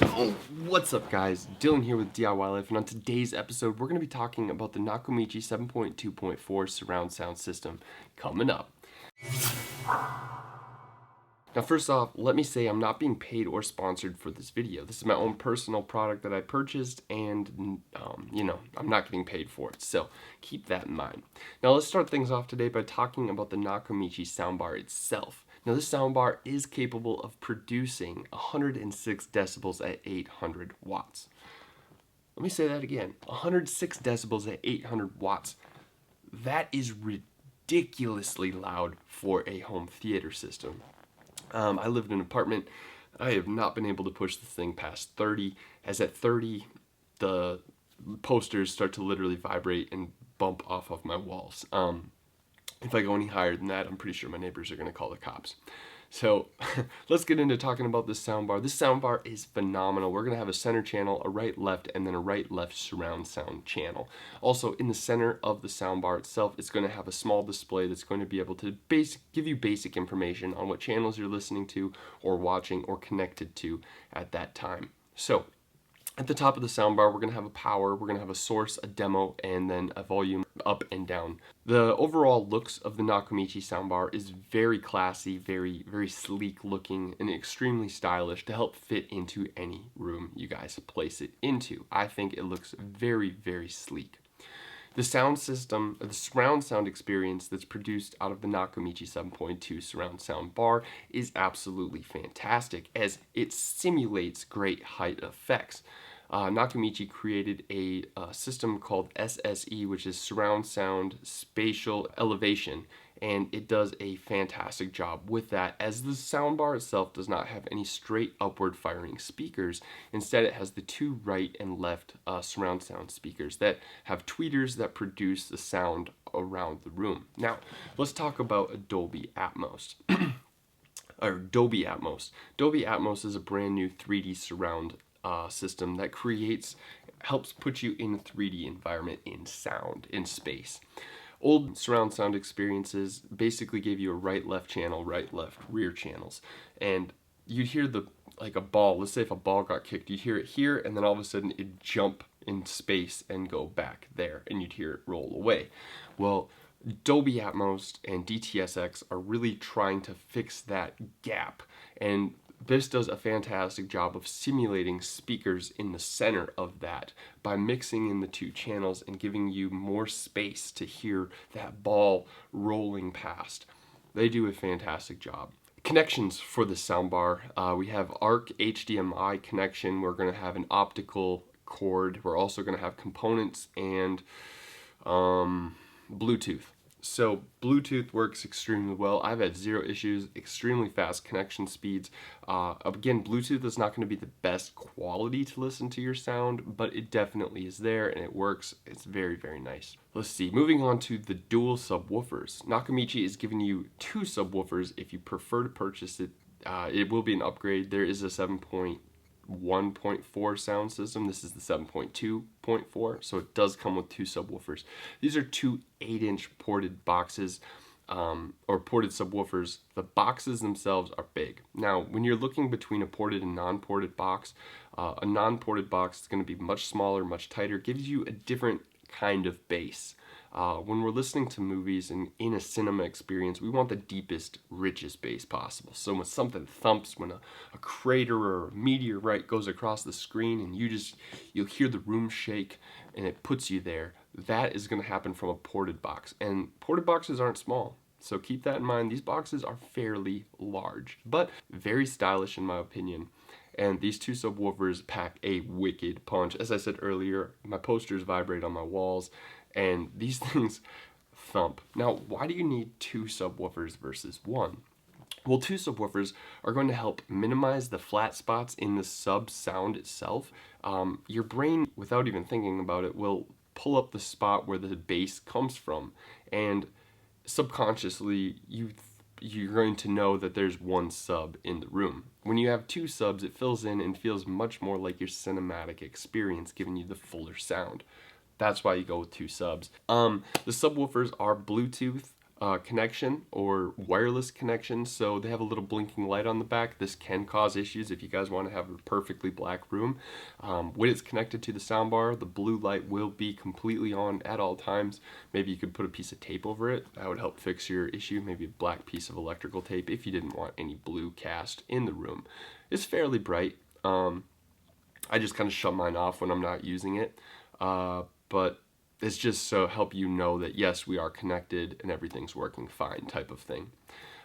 Oh, what's up guys? Dylan here with DIY Life, and on today's episode we're going to be talking about the Nakamichi 7.2.4 surround sound system coming up. Now first off, let me say I'm not being paid or sponsored for this video. This is my own personal product that I purchased, and I'm not getting paid for it, so keep that in mind. Now let's start things off today by talking about the Nakamichi Soundbar itself. Now this soundbar is capable of producing 106 decibels at 800 watts. Let me say that again, 106 decibels at 800 watts. That is ridiculously loud for a home theater system. I live in an apartment. I have not been able to push this thing past 30, as at 30, the posters start to literally vibrate and bump off of my walls. If I go any higher than that, I'm pretty sure my neighbors are going to call the cops. So let's get into talking about this soundbar. This soundbar is phenomenal. We're going to have a center channel, a right-left, and then a right-left surround sound channel. Also, in the center of the soundbar itself, it's going to have a small display that's going to be able to give you basic information on what channels you're listening to or watching or connected to at that time. So at the top of the soundbar, we're going to have a power, we're going to have a source, a demo, and then a volume up and down. The overall looks of the Nakamichi soundbar is very classy, very sleek looking, and extremely stylish to help fit into any room you guys place it into. I think it looks very sleek. The sound system, the surround sound experience that's produced out of the Nakamichi 7.2 surround sound bar is absolutely fantastic, as it simulates great height effects. Nakamichi created a system called SSE, which is Surround Sound Spatial Elevation, and it does a fantastic job with that, as the soundbar itself does not have any straight upward firing speakers. Instead, it has the two right and left surround sound speakers that have tweeters that produce the sound around the room. Now, let's talk about Dolby Atmos. Or Dolby Atmos. Dolby Atmos is a brand new 3D surround system that helps put you in a 3D environment in sound, in space. Old surround sound experiences basically gave you a right-left channel, right-left rear channels, and you'd hear like a ball. Let's say if a ball got kicked, you'd hear it here, and then all of a sudden it'd jump in space and go back there, and you'd hear it roll away. Well, Dolby Atmos and DTS:X are really trying to fix that gap, and this does a fantastic job of simulating speakers in the center of that by mixing in the two channels and giving you more space to hear that ball rolling past. They do a fantastic job. Connections for the soundbar, we have ARC HDMI connection. We're going to have an optical cord. We're also going to have components and Bluetooth. So Bluetooth works extremely well. I've had zero issues, extremely fast connection speeds. Again, Bluetooth is not going to be the best quality to listen to your sound, but it definitely is there and it works. It's very nice. Let's see, moving on to the dual subwoofers. Nakamichi is giving you two subwoofers if you prefer to purchase it. It will be an upgrade. There is a 7.1.4 sound system. This is the 7.2.4, so it does come with two subwoofers. These are two 8-inch ported boxes, or ported subwoofers. The boxes themselves are big. Now, when you're looking between a ported and non-ported box, a non-ported box is going to be much smaller, much tighter, gives you a different kind of bass. When we're listening to movies and in a cinema experience, we want the deepest, richest bass possible. So when something thumps, when a crater or a meteorite goes across the screen and you'll hear the room shake and it puts you there, that is going to happen from a ported box. And ported boxes aren't small, so keep that in mind. These boxes are fairly large, but very stylish in my opinion. And these two subwoofers pack a wicked punch. As I said earlier, my posters vibrate on my walls, and these things thump. Now, why do you need two subwoofers versus one? Well, two subwoofers are going to help minimize the flat spots in the sub sound itself. Your brain, without even thinking about it, will pull up the spot where the bass comes from, and subconsciously you're going to know that there's one sub in the room. When you have two subs, it fills in and feels much more like your cinematic experience, giving you the fuller sound. That's why you go with two subs. The subwoofers are Bluetooth connection or wireless connection, so they have a little blinking light on the back. This can cause issues if you guys want to have a perfectly black room. When it's connected to the soundbar, the blue light will be completely on at all times. Maybe you could put a piece of tape over it. That would help fix your issue. Maybe a black piece of electrical tape if you didn't want any blue cast in the room. It's fairly bright. I just kind of shut mine off when I'm not using it, but it's just so help you know that yes, we are connected and everything's working fine type of thing.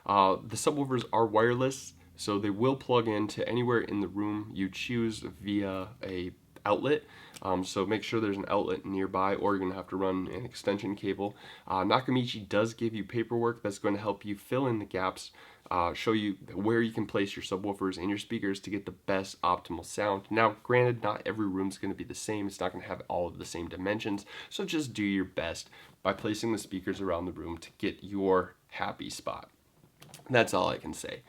The subwoofers are wireless, so they will plug into anywhere in the room you choose via a outlet. So make sure there's an outlet nearby, or you're going to have to run an extension cable. Nakamichi does give you paperwork that's going to help you fill in the gaps, show you where you can place your subwoofers and your speakers to get the best optimal sound. Now, granted, not every room's going to be the same. It's not going to have all of the same dimensions, so just do your best by placing the speakers around the room to get your happy spot. That's all I can say.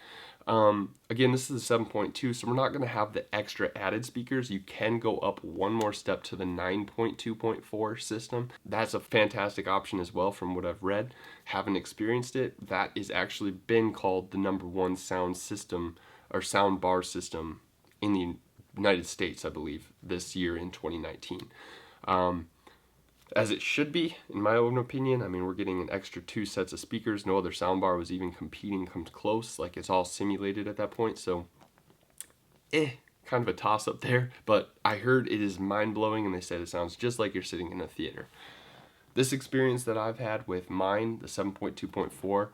Again, this is the 7.2, so we're not going to have the extra added speakers. You can go up one more step to the 9.2.4 system. That's a fantastic option as well from what I've read. Haven't experienced it. That is actually been called the #1 sound system or soundbar system in the United States, I believe, this year in 2019. As it should be, in my own opinion. I mean, we're getting an extra 2 sets of speakers. No other soundbar was even competing, comes close. Like, it's all simulated at that point, so kind of a toss-up there. But I heard it is mind-blowing, and they said it sounds just like you're sitting in a theater. This experience that I've had with mine, the 7.2.4,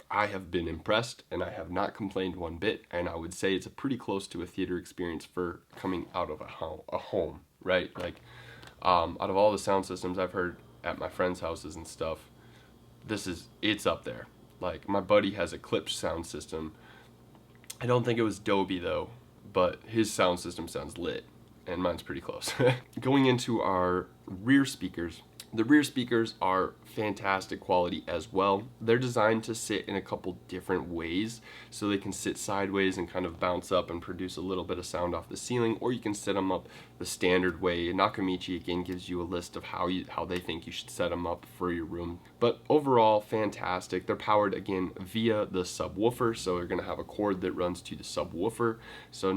I have been impressed, and I have not complained one bit, and I would say it's a pretty close to a theater experience for coming out of a home, right? Like, out of all the sound systems I've heard at my friends' houses and stuff, it's up there. Like, my buddy has a Klipsch sound system. I don't think it was Dolby though, but his sound system sounds lit, and mine's pretty close. Going into our rear speakers, the rear speakers are fantastic quality as well. They're designed to sit in a couple different ways, so they can sit sideways and kind of bounce up and produce a little bit of sound off the ceiling, or you can set them up the standard way. Nakamichi again gives you a list of how they think you should set them up for your room. But overall, fantastic. They're powered again via the subwoofer, so you're going to have a cord that runs to the subwoofer. So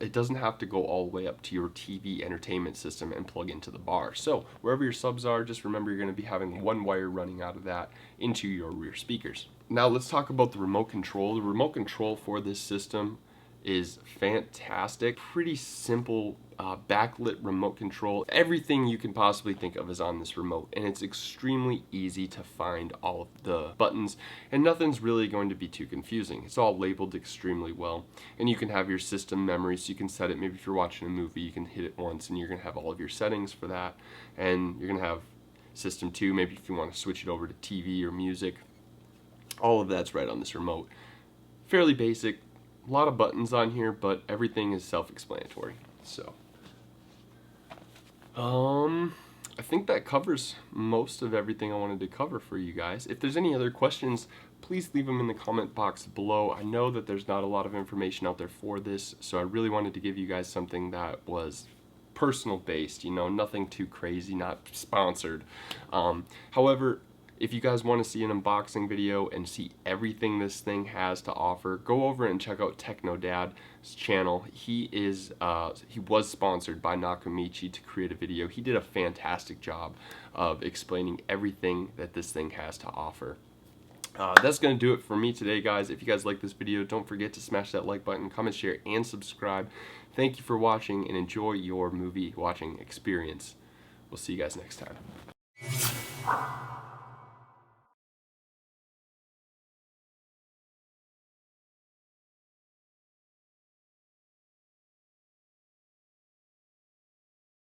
it doesn't have to go all the way up to your TV entertainment system and plug into the bar. So wherever your subs are, just remember you're going to be having one wire running out of that into your rear speakers. Now let's talk about the remote control. The remote control for this system is fantastic. Pretty simple backlit remote control. Everything you can possibly think of is on this remote, and it's extremely easy to find all of the buttons, and nothing's really going to be too confusing. It's all labeled extremely well, and you can have your system memory, so you can set it. Maybe if you're watching a movie, you can hit it once and you're going to have all of your settings for that, and you're going to have system 2, maybe if you want to switch it over to TV or music. All of that's right on this remote. Fairly basic, a lot of buttons on here, but everything is self-explanatory. So I think that covers most of everything I wanted to cover for you guys. If there's any other questions, please leave them in the comment box below. I know that there's not a lot of information out there for this, so I really wanted to give you guys something that was personal based, nothing too crazy, not sponsored. However, if you guys want to see an unboxing video and see everything this thing has to offer, go over and check out TechnoDad's channel. He was sponsored by Nakamichi to create a video. He did a fantastic job of explaining everything that this thing has to offer. That's going to do it for me today, guys. If you guys like this video, don't forget to smash that like button, comment, share, and subscribe. Thank you for watching, and enjoy your movie watching experience. We'll see you guys next time.